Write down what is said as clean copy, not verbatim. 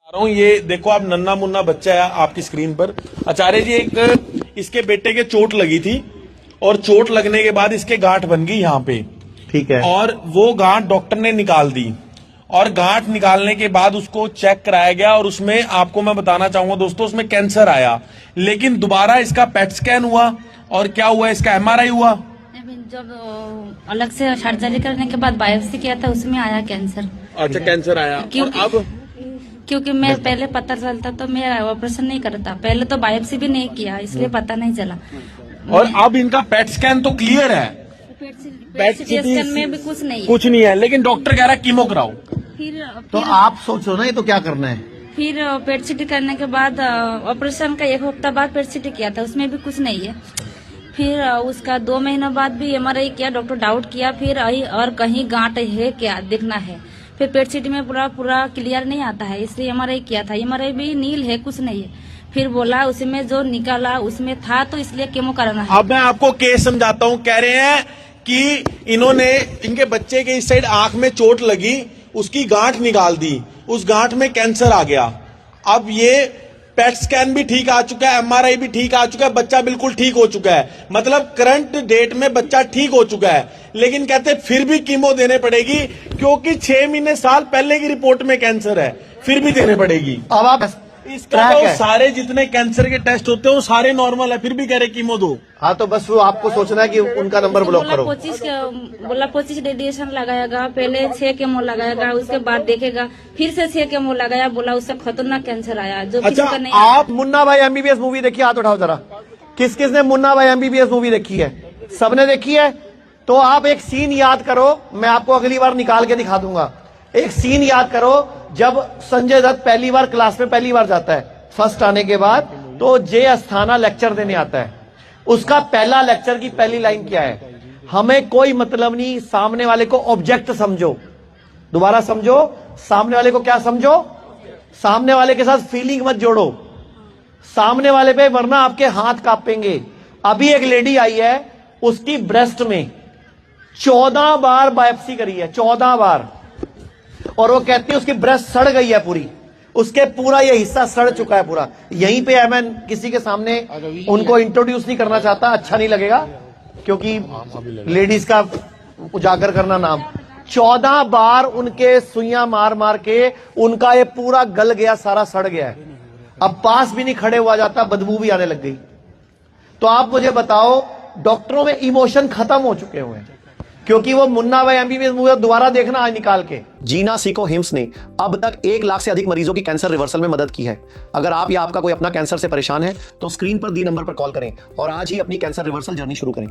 रहा हूँ। ये देखो आप, नन्ना मुन्ना बच्चा है आपकी स्क्रीन पर। आचार्य जी, एक इसके बेटे के चोट लगी थी और चोट लगने के बाद इसके गांठ बन गई यहाँ पे, ठीक है। और वो गांठ डॉक्टर ने निकाल दी, और गांठ निकालने के बाद उसको चेक कराया गया और उसमें आपको मैं बताना चाहूंगा दोस्तों, उसमें कैंसर आया। लेकिन दोबारा इसका पेट स्कैन हुआ और क्या हुआ, इसका एमआरआई हुआ। जब अलग से सर्जरी करने के बाद बायोप्सी किया था, उसमें आया कैंसर। अच्छा, कैंसर आया। क्योंकि मैं पहले पता चलता तो मैं ऑपरेशन नहीं करता, पहले तो बायोप्सी भी नहीं किया, इसलिए पता नहीं चला। और अब इनका पेट स्कैन तो क्लियर है, पेट स्कैन में भी कुछ नहीं है। कुछ नहीं है, लेकिन डॉक्टर कह रहा है कीमो कराओ। तो आप सोचो ना, ये तो क्या करना है। फिर पेट सीटी करने के बाद ऑपरेशन का 1 हफ्ता बाद पेट सीटी किया था, उसमें भी कुछ नहीं है। फिर उसका 2 महीना बाद भी एमआरआई किया, डॉक्टर डाउट किया, फिर और कहीं गांठ है क्या देखना है। फिर पेट सीटी में पूरा क्लियर नहीं आता है, इसलिए एमआरआई किया था, एमआरआई भी नील है, कुछ नहीं है। फिर बोला उसमें जो निकाला उसमें था, तो इसलिए केमो कराना है। अब मैं आपको केस समझाता हूँ। कह रहे हैं कि इन्होंने, इनके बच्चे के इस साइड आंख में चोट लगी, उसकी गांठ निकाल दी, उस गांठ में कैंसर आ गया। अब ये पेट स्कैन भी ठीक आ चुका है, एमआरआई भी ठीक आ चुका है, बच्चा बिल्कुल ठीक हो चुका है, मतलब करंट डेट में बच्चा ठीक हो चुका है। लेकिन कहते फिर भी कीमो देने पड़ेगी, क्योंकि 6 महीने साल पहले की रिपोर्ट में कैंसर है, फिर भी देने पड़ेगी। अब आप इसका तो सारे जितने कैंसर के टेस्ट होते हैं वो सारे नॉर्मल है, फिर भी कह रहे कीमो दो। हाँ, तो बस वो आपको सोचना है कि उनका नंबर ब्लॉक करो। 25 रेडिएशन लगाएगा, पहले 6 केमो लगाएगा, उसके बाद देखेगा, फिर से 6 केमो लगाया, बोला उससे खतरनाक कैंसर आया, जो किसी का नहीं। आप मुन्ना भाई एमबीबीएस मूवी देखी, हाथ उठाओ जरा। किस किस ने मुन्ना भाई एमबीबीएस मूवी देखी है? सबने देखी है। तो आप एक सीन याद करो, मैं आपको अगली बार निकाल के दिखा दूंगा। एक सीन याद करो, जब संजय दत्त पहली बार क्लास में पहली बार जाता है, फर्स्ट आने के बाद, तो जय अस्थाना लेक्चर देने आता है। उसका पहला लेक्चर की पहली लाइन क्या है? हमें कोई मतलब नहीं, सामने वाले को ऑब्जेक्ट समझो। दोबारा समझो, सामने वाले को क्या समझो? सामने वाले के साथ फीलिंग मत जोड़ो सामने वाले पे, वरना आपके हाथ कांपेंगे। अभी एक लेडी आई है, उसकी ब्रेस्ट में 14 बार बायोप्सी करी है, 14 बार, और वो कहती है उसकी ब्रेस्ट सड़ गई है पूरी, उसके पूरा ये हिस्सा सड़ चुका है पूरा। यहीं पे है, मैं किसी के सामने उनको इंट्रोड्यूस नहीं करना चाहता, अच्छा नहीं लगेगा, क्योंकि लेडीज का उजागर करना नाम। 14 बार उनके सुइयां मार मार के उनका ये पूरा गल गया, सारा सड़ गया है। अब पास भी नहीं खड़े हुआ जाता, बदबू भी आने लग गई। तो आप मुझे बताओ, डॉक्टरों में इमोशन खत्म हो चुके हुए हैं, क्योंकि वो मुन्ना भाई एमबीबीएस मूवी दोबारा देखना आज निकाल के। जीना सीखो हिम्स ने अब तक 1 लाख से अधिक मरीजों की कैंसर रिवर्सल में मदद की है। अगर आप या आपका कोई अपना कैंसर से परेशान है तो स्क्रीन पर दी नंबर पर कॉल करें और आज ही अपनी कैंसर रिवर्सल जर्नी शुरू करें।